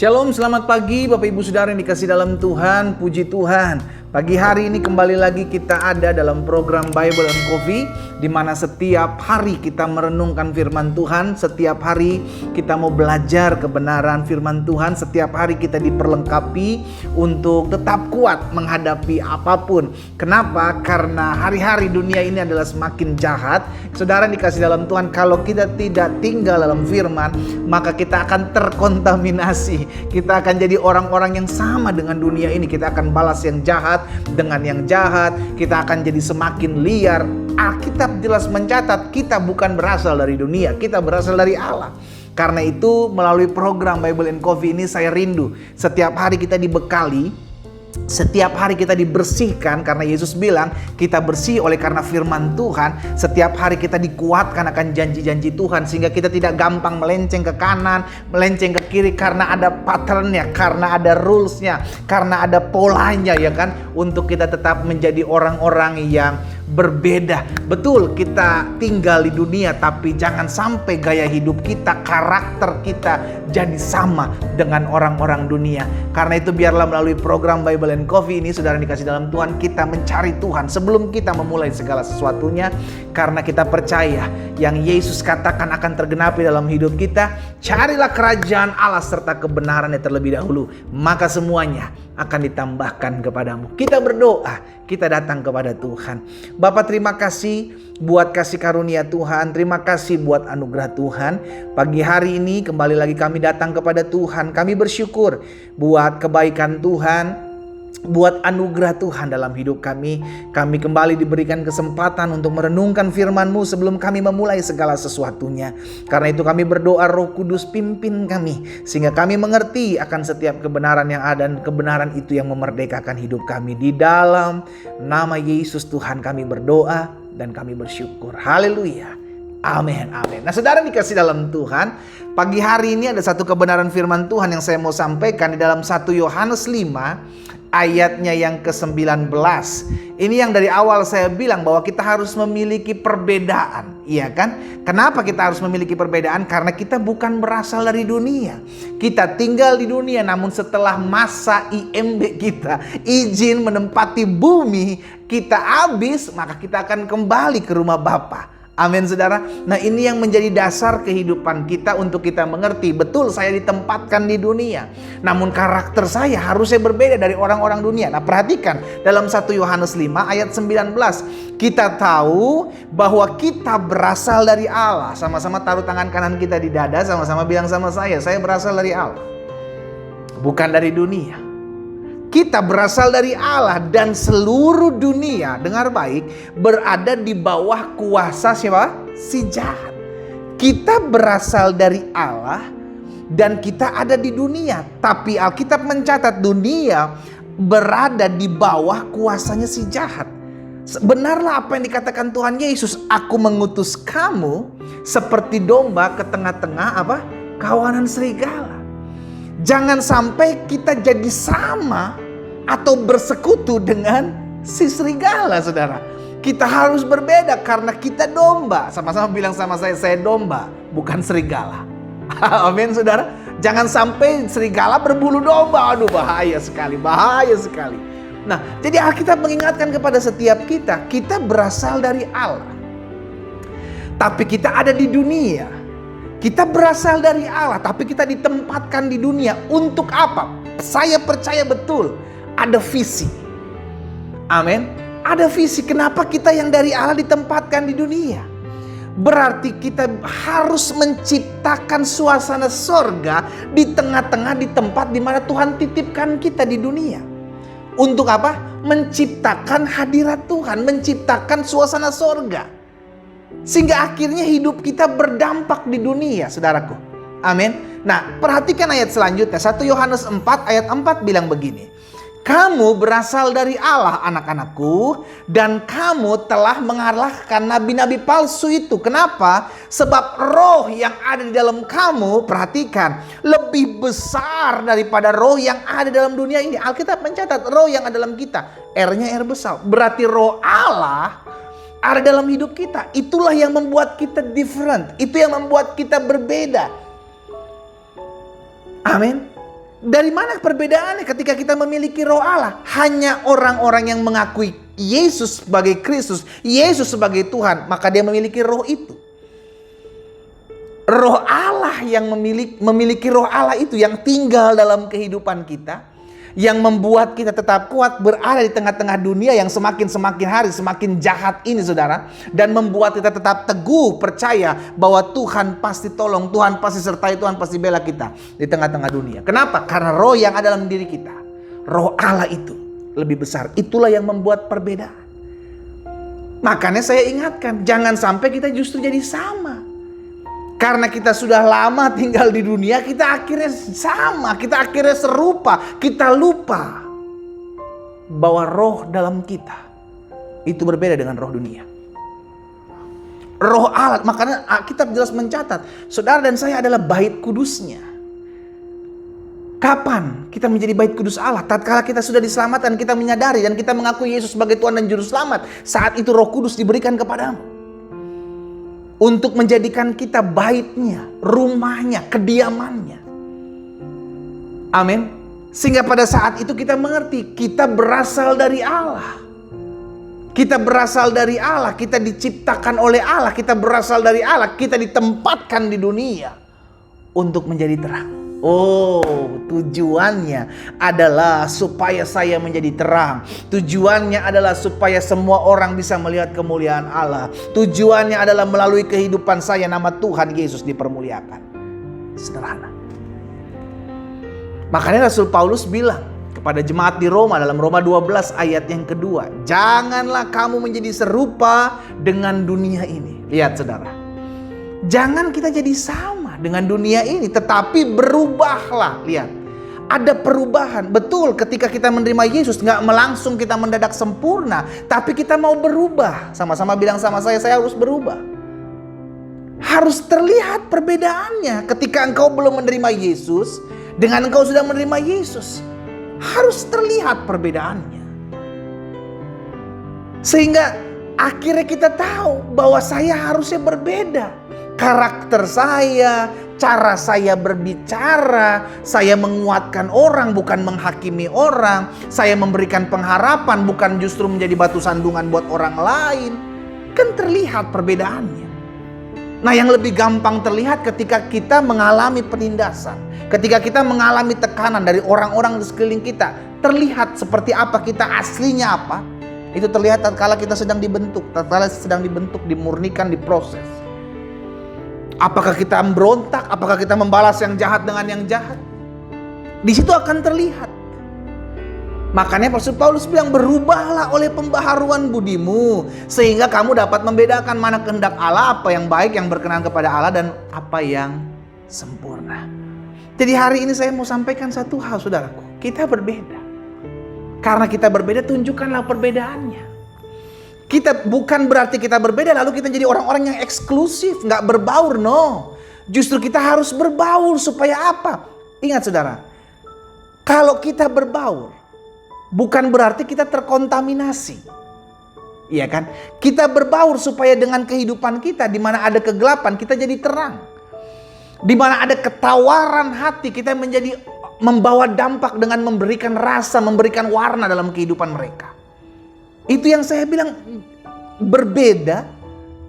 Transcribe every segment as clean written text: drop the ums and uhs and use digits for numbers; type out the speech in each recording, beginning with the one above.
Shalom, selamat pagi Bapak Ibu Saudara yang dikasih dalam Tuhan, puji Tuhan. Pagi hari ini kembali lagi kita ada dalam program Bible and Coffee, di mana setiap hari kita merenungkan firman Tuhan, setiap hari kita mau belajar kebenaran firman Tuhan, setiap hari kita diperlengkapi untuk tetap kuat menghadapi apapun. Kenapa? Karena hari-hari dunia ini adalah semakin jahat. Saudara yang dikasih dalam Tuhan, kalau kita tidak tinggal dalam firman, maka kita akan terkontaminasi. Kita akan jadi orang-orang yang sama dengan dunia ini. Kita akan balas yang jahat dengan yang jahat. Kita akan jadi semakin liar. Alkitab jelas mencatat kita bukan berasal dari dunia, kita berasal dari Allah. Karena itu melalui program Bible and Coffee ini saya rindu setiap hari kita dibekali, setiap hari kita dibersihkan, karena Yesus bilang kita bersih oleh karena firman Tuhan. Setiap hari kita dikuatkan akan janji-janji Tuhan, sehingga kita tidak gampang melenceng ke kanan, melenceng ke kiri, karena ada patternnya, karena ada rulesnya, karena ada polanya, ya kan, untuk kita tetap menjadi orang-orang yang berbeda. Betul, kita tinggal di dunia, tapi jangan sampai gaya hidup kita, karakter kita jadi sama dengan orang-orang dunia. Karena itu biarlah melalui program Bible and Coffee ini, saudara dikasih dalam Tuhan, kita mencari Tuhan sebelum kita memulai segala sesuatunya. Karena kita percaya yang Yesus katakan akan tergenapi dalam hidup kita. Carilah kerajaan Allah serta kebenarannya terlebih dahulu, maka semuanya akan ditambahkan kepadamu. Kita berdoa, kita datang kepada Tuhan. Bapa, terima kasih buat kasih karunia Tuhan. Terima kasih buat anugerah Tuhan. Pagi hari ini kembali lagi kami datang kepada Tuhan. Kami bersyukur buat kebaikan Tuhan, buat anugerah Tuhan dalam hidup kami. Kami kembali diberikan kesempatan untuk merenungkan firman-Mu sebelum kami memulai segala sesuatunya. Karena itu kami berdoa, Roh Kudus pimpin kami, sehingga kami mengerti akan setiap kebenaran yang ada, dan kebenaran itu yang memerdekakan hidup kami. Di dalam nama Yesus Tuhan kami berdoa dan kami bersyukur. Haleluya. Amin, amin. Nah, saudara dikasih dalam Tuhan, pagi hari ini ada satu kebenaran firman Tuhan yang saya mau sampaikan di dalam 1 Yohanes 5 ayatnya yang ke-19. Ini yang dari awal saya bilang bahwa kita harus memiliki perbedaan, iya kan? Kenapa kita harus memiliki perbedaan? Karena kita bukan berasal dari dunia. Kita tinggal di dunia, namun setelah masa IMB kita, izin menempati bumi, kita habis, maka kita akan kembali ke rumah Bapa. Amin, saudara. Nah, ini yang menjadi dasar kehidupan kita untuk kita mengerti. Betul, saya ditempatkan di dunia, namun karakter saya harusnya berbeda dari orang-orang dunia. Nah, perhatikan dalam 1 Yohanes 5 ayat 19. Kita tahu bahwa kita berasal dari Allah. Sama-sama taruh tangan kanan kita di dada, sama-sama bilang sama saya berasal dari Allah, bukan dari dunia. Kita berasal dari Allah, dan seluruh dunia, dengar baik, berada di bawah kuasa siapa? Si jahat. Kita berasal dari Allah dan kita ada di dunia. Tapi Alkitab mencatat dunia berada di bawah kuasanya si jahat. Benarlah apa yang dikatakan Tuhan Yesus, aku mengutus kamu seperti domba ke tengah-tengah kawanan serigala. Jangan sampai kita jadi sama atau bersekutu dengan si serigala, saudara. Kita harus berbeda karena kita domba. Sama-sama bilang sama saya domba, bukan serigala. Amin, saudara. Jangan sampai serigala berbulu domba. Aduh, bahaya sekali, bahaya sekali. Nah, jadi Alkitab mengingatkan kepada setiap kita, kita berasal dari Allah, tapi kita ada di dunia. Kita berasal dari Allah, tapi kita ditempatkan di dunia. Untuk apa? Saya percaya betul ada visi. Amin. Ada visi. Kenapa kita yang dari Allah ditempatkan di dunia? Berarti kita harus menciptakan suasana sorga di tengah-tengah, di tempat di mana Tuhan titipkan kita di dunia. Untuk apa? Menciptakan hadirat Tuhan, menciptakan suasana sorga, sehingga akhirnya hidup kita berdampak di dunia, saudaraku. Amin. Nah, perhatikan ayat selanjutnya. 1 Yohanes 4 ayat 4 bilang begini. Kamu berasal dari Allah, anak-anakku, dan kamu telah mengalahkan nabi-nabi palsu itu. Kenapa? Sebab roh yang ada di dalam kamu, perhatikan, lebih besar daripada roh yang ada dalam dunia ini. Alkitab mencatat roh yang ada dalam kita, R-nya R besar. Berarti roh Allah ada dalam hidup kita. Itulah yang membuat kita different. Itu yang membuat kita berbeda. Amin. Dari mana perbedaannya ketika kita memiliki roh Allah? Hanya orang-orang yang mengakui Yesus sebagai Kristus, Yesus sebagai Tuhan, maka dia memiliki roh itu. Roh Allah yang memiliki roh Allah itu yang tinggal dalam kehidupan kita, yang membuat kita tetap kuat berada di tengah-tengah dunia yang semakin hari semakin jahat ini, saudara, dan membuat kita tetap teguh percaya bahwa Tuhan pasti tolong, Tuhan pasti sertai, Tuhan pasti bela kita di tengah-tengah dunia. Kenapa? Karena roh yang ada dalam diri kita, roh Allah itu lebih besar. Itulah yang membuat perbedaan. Makanya saya ingatkan, jangan sampai kita justru jadi sama. Karena kita sudah lama tinggal di dunia, kita akhirnya sama, kita akhirnya serupa. Kita lupa bahwa roh dalam kita itu berbeda dengan roh dunia. Roh Allah, makanya Alkitab jelas mencatat, saudara dan saya adalah bait kudusnya. Kapan kita menjadi bait kudus Allah? Tatkala kita sudah diselamatkan, kita menyadari dan kita mengakui Yesus sebagai Tuhan dan Juru Selamat. Saat itu Roh Kudus diberikan kepadamu untuk menjadikan kita baitnya, rumahnya, kediamannya. Amin. Sehingga pada saat itu kita mengerti kita berasal dari Allah. Kita berasal dari Allah, kita diciptakan oleh Allah, kita berasal dari Allah, kita ditempatkan di dunia untuk menjadi terang. Oh, tujuannya adalah supaya saya menjadi terang. Tujuannya adalah supaya semua orang bisa melihat kemuliaan Allah. Tujuannya adalah melalui kehidupan saya nama Tuhan Yesus dipermuliakan. Sederhana. Makanya Rasul Paulus bilang kepada jemaat di Roma dalam Roma 12 ayat yang kedua, janganlah kamu menjadi serupa dengan dunia ini. Lihat saudara, jangan kita jadi sama dengan dunia ini, tetapi berubahlah. Lihat, ada perubahan. Betul, ketika kita menerima Yesus gak melangsung kita mendadak sempurna, tapi kita mau berubah. Sama-sama bilang sama saya harus berubah. Harus terlihat perbedaannya ketika engkau belum menerima Yesus dengan engkau sudah menerima Yesus. Harus terlihat perbedaannya. Sehingga akhirnya kita tahu bahwa saya harusnya berbeda. Karakter saya, cara saya berbicara, saya menguatkan orang bukan menghakimi orang. Saya memberikan pengharapan bukan justru menjadi batu sandungan buat orang lain. Kan terlihat perbedaannya. Nah, yang lebih gampang terlihat ketika kita mengalami penindasan. Ketika kita mengalami tekanan dari orang-orang di sekeliling kita. Terlihat seperti apa kita aslinya apa. Itu terlihat tatkala kita sedang dibentuk. Tatkala sedang dibentuk, dimurnikan, diproses. Apakah kita memberontak? Apakah kita membalas yang jahat dengan yang jahat? Di situ akan terlihat. Makanya Rasul Paulus bilang, berubahlah oleh pembaharuan budimu, sehingga kamu dapat membedakan mana kehendak Allah, apa yang baik, yang berkenan kepada Allah, dan apa yang sempurna. Jadi hari ini saya mau sampaikan satu hal, saudaraku. Kita berbeda. Karena kita berbeda, tunjukkanlah perbedaannya. Kita bukan berarti kita berbeda lalu kita jadi orang-orang yang eksklusif, nggak berbaur, no. Justru kita harus berbaur supaya apa? Ingat saudara, kalau kita berbaur bukan berarti kita terkontaminasi. Iya kan? Kita berbaur supaya dengan kehidupan kita di mana ada kegelapan kita jadi terang. Di mana ada ketawaran hati kita menjadi membawa dampak dengan memberikan rasa, memberikan warna dalam kehidupan mereka. Itu yang saya bilang, berbeda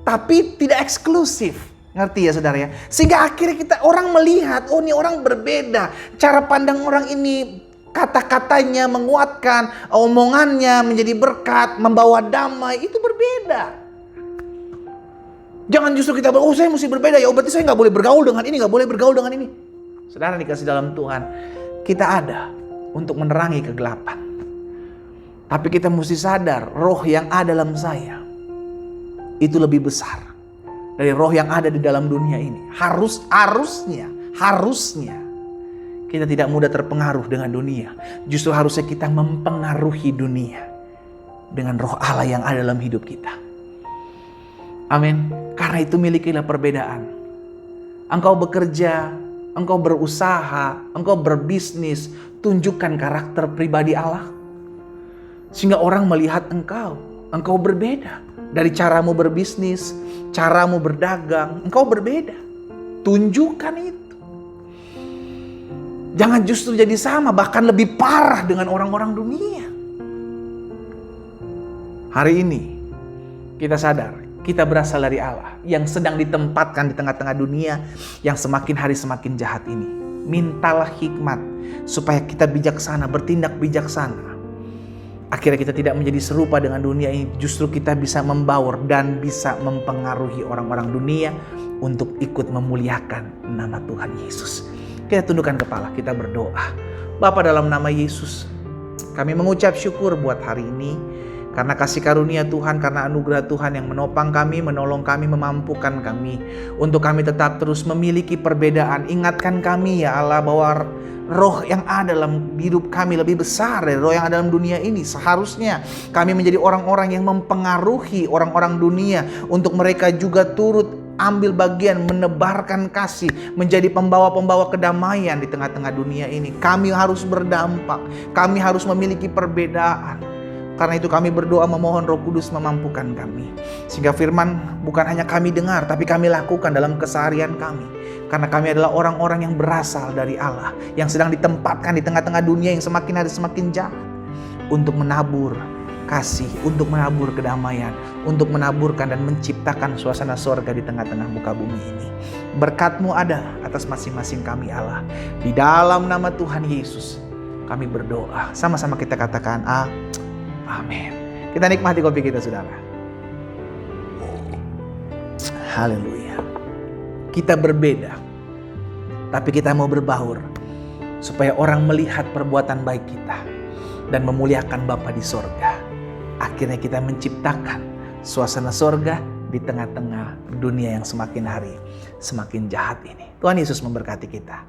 tapi tidak eksklusif. Ngerti ya saudara ya? Sehingga akhirnya kita orang melihat, oh ini orang berbeda. Cara pandang orang ini, kata-katanya menguatkan, omongannya menjadi berkat, membawa damai, itu berbeda. Jangan justru kita bilang, oh saya mesti berbeda ya, berarti saya gak boleh bergaul dengan ini, gak boleh bergaul dengan ini. Saudara dikasih dalam Tuhan, kita ada untuk menerangi kegelapan. Tapi kita mesti sadar, roh yang ada dalam saya itu lebih besar dari roh yang ada di dalam dunia ini. Harusnya kita tidak mudah terpengaruh dengan dunia. Justru harusnya kita mempengaruhi dunia dengan roh Allah yang ada dalam hidup kita. Amin. Karena itu milikilah perbedaan. Engkau bekerja, engkau berusaha, engkau berbisnis, tunjukkan karakter pribadi Allah. Sehingga orang melihat engkau berbeda. Dari caramu berbisnis, caramu berdagang, engkau berbeda. Tunjukkan itu. Jangan justru jadi sama, bahkan lebih parah dengan orang-orang dunia. Hari ini kita sadar, kita berasal dari Allah yang sedang ditempatkan di tengah-tengah dunia yang semakin hari semakin jahat ini. Mintalah hikmat supaya kita bijaksana, bertindak bijaksana. Akhirnya kita tidak menjadi serupa dengan dunia ini. Justru kita bisa membaur dan bisa mempengaruhi orang-orang dunia untuk ikut memuliakan nama Tuhan Yesus. Kita tundukkan kepala, kita berdoa. Bapa, dalam nama Yesus, kami mengucap syukur buat hari ini. Karena kasih karunia Tuhan, karena anugerah Tuhan yang menopang kami, menolong kami, memampukan kami. Untuk kami tetap terus memiliki perbedaan. Ingatkan kami ya Allah bahwa roh yang ada dalam hidup kami lebih besar dari roh yang ada dalam dunia ini. Seharusnya kami menjadi orang-orang yang mempengaruhi orang-orang dunia. Untuk mereka juga turut ambil bagian menebarkan kasih, menjadi pembawa-pembawa kedamaian di tengah-tengah dunia ini. Kami harus berdampak, kami harus memiliki perbedaan. Karena itu kami berdoa memohon Roh Kudus memampukan kami. Sehingga firman bukan hanya kami dengar, tapi kami lakukan dalam keseharian kami. Karena kami adalah orang-orang yang berasal dari Allah, yang sedang ditempatkan di tengah-tengah dunia yang semakin hari semakin jahat. Untuk menabur kasih, untuk menabur kedamaian, untuk menaburkan dan menciptakan suasana sorga di tengah-tengah muka bumi ini. Berkat-Mu ada atas masing-masing kami Allah. Di dalam nama Tuhan Yesus kami berdoa. Sama-sama kita katakan amin. Kita nikmati kopi kita, saudara. Haleluya. Kita berbeda, tapi kita mau berbaur supaya orang melihat perbuatan baik kita dan memuliakan Bapa di sorga. Akhirnya kita menciptakan suasana sorga di tengah-tengah dunia yang semakin hari semakin jahat ini. Tuhan Yesus memberkati kita.